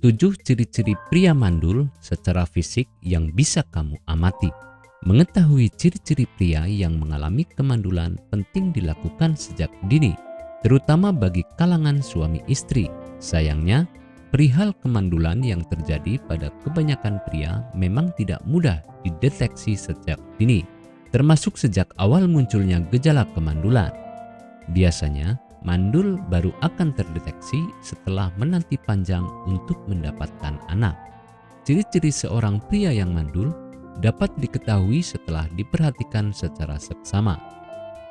7 ciri-ciri pria mandul secara fisik yang bisa kamu amati. Mengetahui ciri-ciri pria yang mengalami kemandulan penting dilakukan sejak dini, terutama bagi kalangan suami istri. Sayangnya, perihal kemandulan yang terjadi pada kebanyakan pria memang tidak mudah dideteksi sejak dini, termasuk sejak awal munculnya gejala kemandulan. Biasanya, mandul baru akan terdeteksi setelah menanti panjang untuk mendapatkan anak. Ciri-ciri seorang pria yang mandul dapat diketahui setelah diperhatikan secara seksama.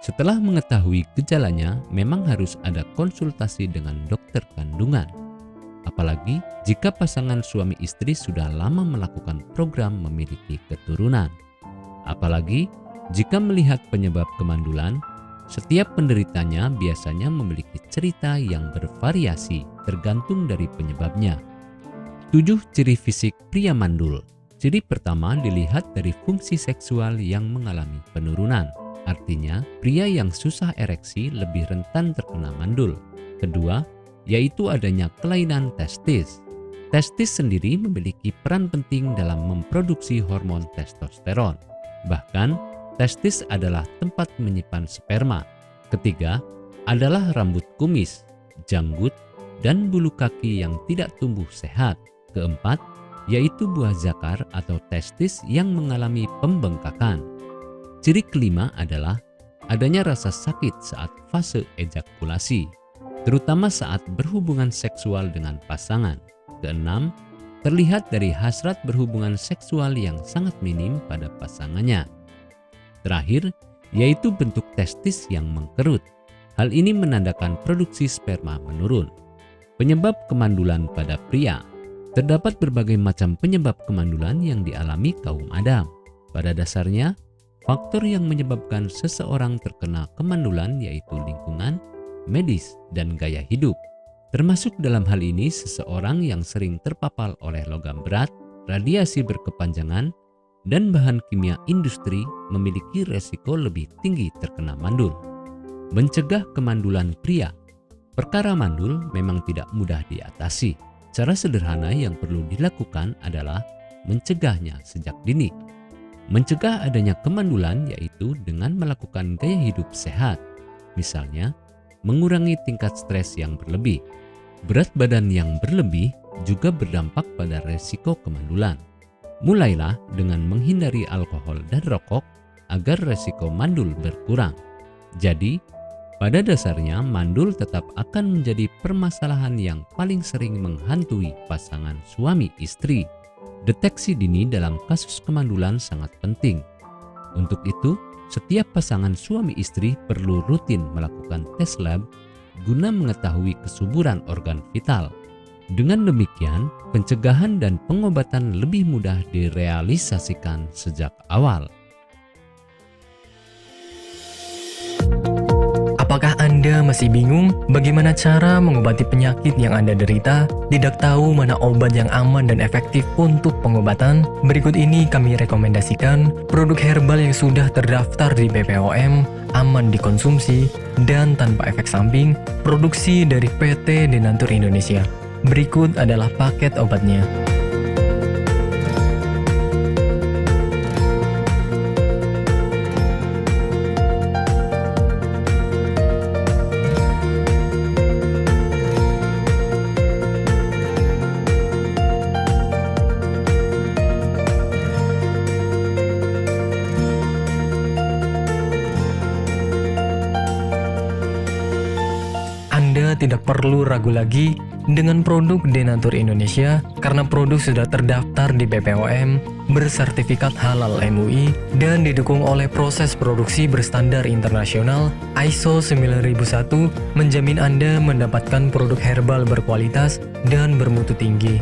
Setelah mengetahui gejalanya, memang harus ada konsultasi dengan dokter kandungan. Apalagi jika pasangan suami istri sudah lama melakukan program memiliki keturunan. Apalagi jika melihat penyebab kemandulan, setiap penderitanya biasanya memiliki cerita yang bervariasi tergantung dari penyebabnya. 7 ciri fisik pria mandul. Ciri pertama dilihat dari fungsi seksual yang mengalami penurunan. Artinya, pria yang susah ereksi lebih rentan terkena mandul. Kedua, yaitu adanya kelainan testis. Testis sendiri memiliki peran penting dalam memproduksi hormon testosteron. Bahkan, testis adalah tempat menyimpan sperma. Ketiga, adalah rambut kumis, janggut, dan bulu kaki yang tidak tumbuh sehat. Keempat, yaitu buah zakar atau testis yang mengalami pembengkakan. Ciri kelima adalah adanya rasa sakit saat fase ejakulasi, terutama saat berhubungan seksual dengan pasangan. Keenam, terlihat dari hasrat berhubungan seksual yang sangat minim pada pasangannya. Terakhir, yaitu bentuk testis yang mengkerut. Hal ini menandakan produksi sperma menurun. Penyebab kemandulan pada pria. Terdapat berbagai macam penyebab kemandulan yang dialami kaum Adam. Pada dasarnya, faktor yang menyebabkan seseorang terkena kemandulan yaitu lingkungan, medis, dan gaya hidup. Termasuk dalam hal ini seseorang yang sering terpapar oleh logam berat, radiasi berkepanjangan, dan bahan kimia industri memiliki resiko lebih tinggi terkena mandul. Mencegah kemandulan pria. Perkara mandul memang tidak mudah diatasi. Cara sederhana yang perlu dilakukan adalah mencegahnya sejak dini. Mencegah adanya kemandulan yaitu dengan melakukan gaya hidup sehat. Misalnya, mengurangi tingkat stres yang berlebih. Berat badan yang berlebih juga berdampak pada resiko kemandulan. Mulailah dengan menghindari alkohol dan rokok agar resiko mandul berkurang. Jadi, pada dasarnya mandul tetap akan menjadi permasalahan yang paling sering menghantui pasangan suami istri. Deteksi dini dalam kasus kemandulan sangat penting. Untuk itu, setiap pasangan suami istri perlu rutin melakukan tes lab guna mengetahui kesuburan organ vital. Dengan demikian, pencegahan dan pengobatan lebih mudah direalisasikan sejak awal. Apakah Anda masih bingung bagaimana cara mengobati penyakit yang Anda derita? Tidak tahu mana obat yang aman dan efektif untuk pengobatan? Berikut ini kami rekomendasikan produk herbal yang sudah terdaftar di BPOM, aman dikonsumsi, dan tanpa efek samping, produksi dari PT Denatur Indonesia. Berikut adalah paket obatnya. Anda tidak perlu ragu lagi dengan produk Denatur Indonesia karena produk sudah terdaftar di BPOM, bersertifikat halal MUI, dan didukung oleh proses produksi berstandar internasional ISO 9001 menjamin Anda mendapatkan produk herbal berkualitas dan bermutu tinggi.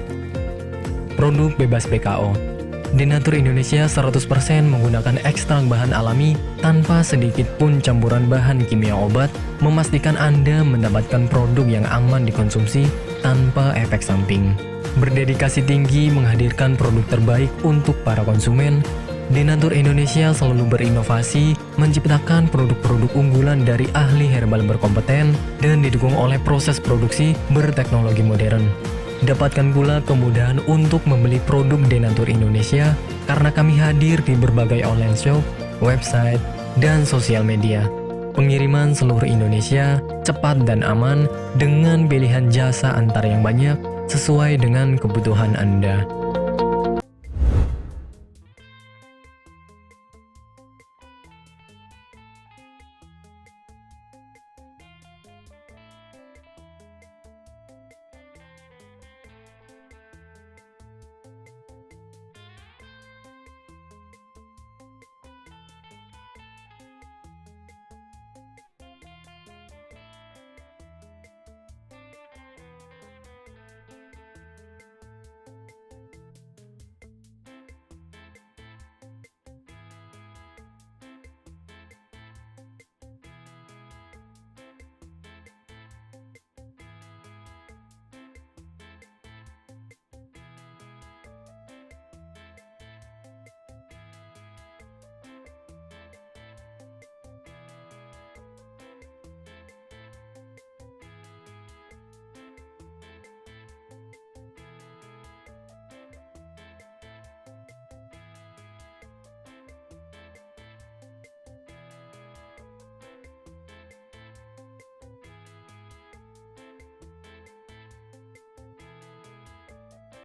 Produk bebas PKO. Denatur Indonesia 100% menggunakan ekstrak bahan alami tanpa sedikit pun campuran bahan kimia obat, memastikan Anda mendapatkan produk yang aman dikonsumsi tanpa efek samping. Berdedikasi tinggi menghadirkan produk terbaik untuk para konsumen, Denatur Indonesia selalu berinovasi, menciptakan produk-produk unggulan dari ahli herbal berkompeten dan didukung oleh proses produksi berteknologi modern. Dapatkan pula kemudahan untuk membeli produk Denatur Indonesia karena kami hadir di berbagai online shop, website, dan sosial media. Pengiriman seluruh Indonesia cepat dan aman dengan pilihan jasa antar yang banyak sesuai dengan kebutuhan Anda.